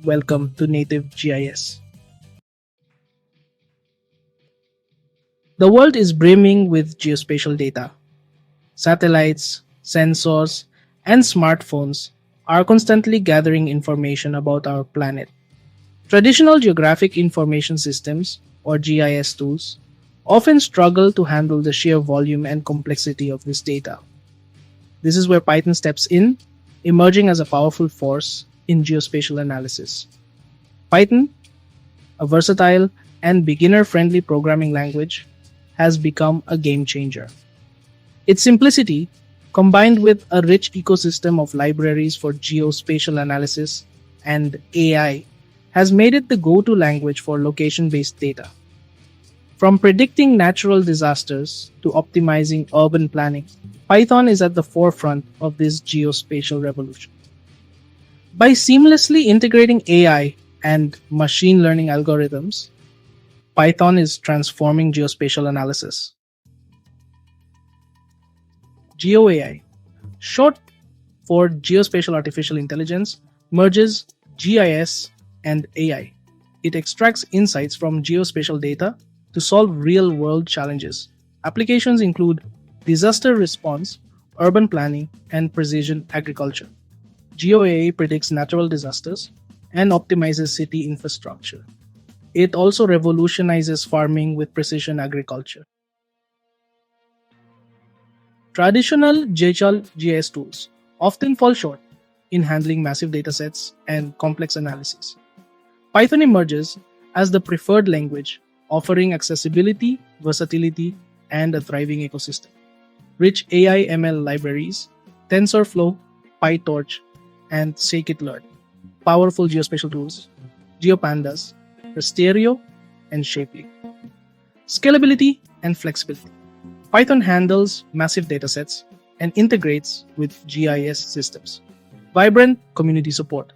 welcome to Native GIS. The world is brimming with geospatial data. Satellites, sensors, and smartphones are constantly gathering information about our planet. Traditional geographic information systems, or GIS tools, often struggle to handle the sheer volume and complexity of this data. This is where Python steps in, emerging as a powerful force in geospatial analysis. Python, a versatile and beginner friendly programming language, has become a game changer. Its simplicity, combined with a rich ecosystem of libraries for geospatial analysis and AI, has made it the go to language for location based data. From predicting natural disasters to optimizing urban planning, Python is at the forefront of this geospatial revolution. By seamlessly integrating AI and machine learning algorithms, Python is transforming geospatial analysis. GeoAI, short for Geospatial Artificial Intelligence, merges GIS and AI. It extracts insights from geospatial data to solve real world challenges. Applications include disaster response, urban planning, and precision agriculture. GeoAI predicts natural disasters and optimizes city infrastructure. It also revolutionizes farming with precision agriculture. Traditional GIS tools often fall short in handling massive datasets and complex analysis. Python emerges as the preferred language, offering accessibility, versatility, and a thriving ecosystem. Rich AI ML libraries, TensorFlow, PyTorch, and scikit-learn, powerful geospatial tools, GeoPandas, Rasterio, and Shapely. Scalability and flexibility. Python handles massive datasets and integrates with GIS systems. Vibrant community support.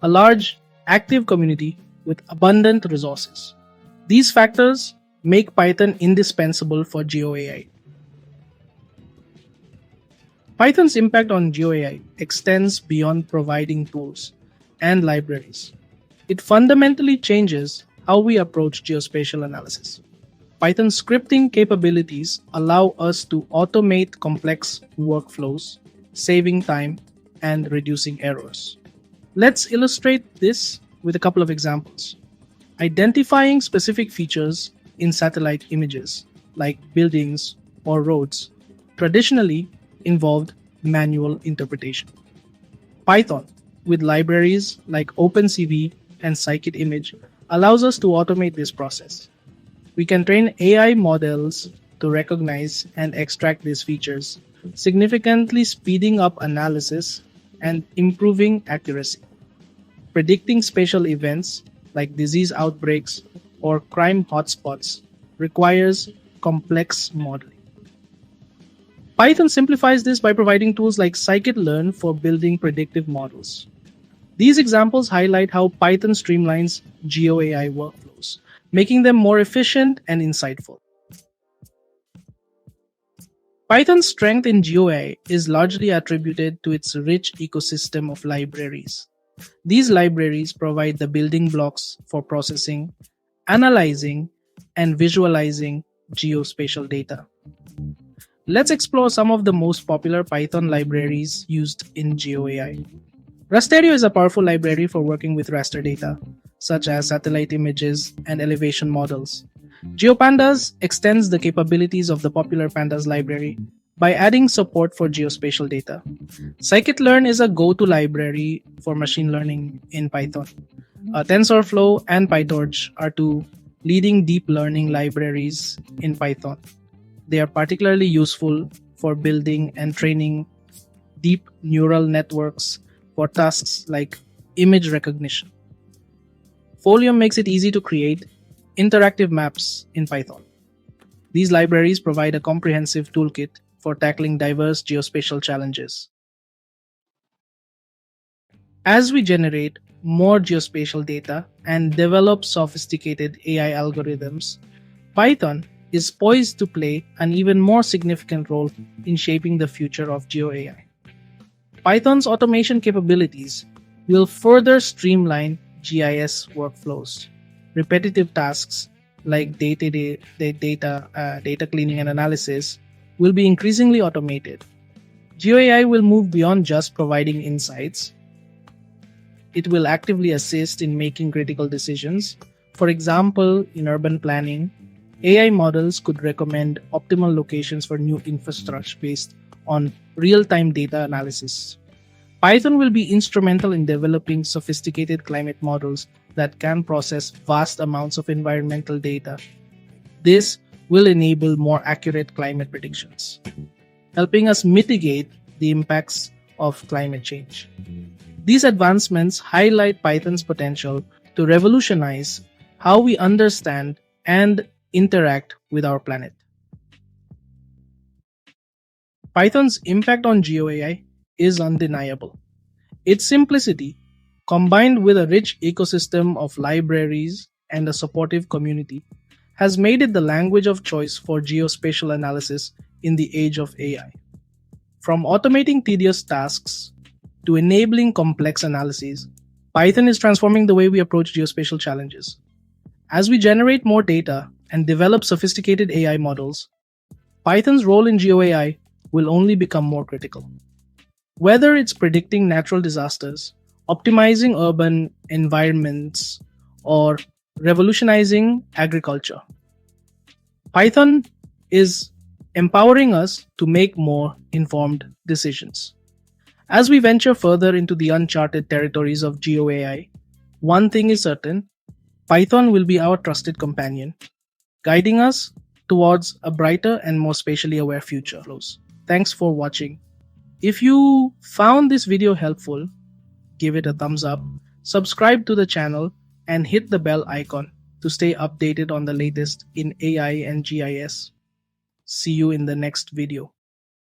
A large, active community with abundant resources. These factors make Python indispensable for GeoAI. Python's impact on GeoAI extends beyond providing tools and libraries. It fundamentally changes how we approach geospatial analysis. Python's scripting capabilities allow us to automate complex workflows, saving time and reducing errors. Let's illustrate this with a couple of examples. Identifying specific features in satellite images, like buildings or roads, traditionally involved manual interpretation. Python, with libraries like OpenCV and scikit-image, allows us to automate this process. We can train AI models to recognize and extract these features, significantly speeding up analysis and improving accuracy. Predicting spatial events like disease outbreaks or crime hotspots requires complex modeling. Python simplifies this by providing tools like scikit-learn for building predictive models. These examples highlight how Python streamlines GeoAI workflows, making them more efficient and insightful. Python's strength in GeoAI is largely attributed to its rich ecosystem of libraries. These libraries provide the building blocks for processing, analyzing, and visualizing geospatial data. Let's explore some of the most popular Python libraries used in GeoAI. Rasterio is a powerful library for working with raster data, such as satellite images and elevation models. GeoPandas extends the capabilities of the popular Pandas library by adding support for geospatial data. Scikit-learn is a go-to library for machine learning in Python. TensorFlow and PyTorch are two leading deep learning libraries in Python. They are particularly useful for building and training deep neural networks for tasks like image recognition. Folium makes it easy to create interactive maps in Python. These libraries provide a comprehensive toolkit for tackling diverse geospatial challenges. As we generate more geospatial data and develop sophisticated AI algorithms, Python is poised to play an even more significant role in shaping the future of GeoAI. Python's automation capabilities will further streamline GIS workflows. Repetitive tasks like data cleaning and analysis will be increasingly automated. GeoAI will move beyond just providing insights. It will actively assist in making critical decisions. For example, in urban planning, AI models could recommend optimal locations for new infrastructure based on real time data analysis. Python will be instrumental in developing sophisticated climate models that can process vast amounts of environmental data. This will enable more accurate climate predictions, helping us mitigate the impacts of climate change. These advancements highlight Python's potential to revolutionize how we understand and interact with our planet. Python's impact on GeoAI is undeniable. Its simplicity, combined with a rich ecosystem of libraries and a supportive community, has made it the language of choice for geospatial analysis in the age of AI. From automating tedious tasks to enabling complex analyses, Python is transforming the way we approach geospatial challenges. As we generate more data and develop sophisticated AI models, Python's role in GeoAI will only become more critical. Whether it's predicting natural disasters, optimizing urban environments, or revolutionizing agriculture, Python is empowering us to make more informed decisions. As we venture further into the uncharted territories of GeoAI, one thing is certain: Python will be our trusted companion, guiding us towards a brighter and more spatially aware future. Thanks for watching. If you found this video helpful, give it a thumbs up, subscribe to the channel, and hit the bell icon to stay updated on the latest in AI and GIS. See you in the next video.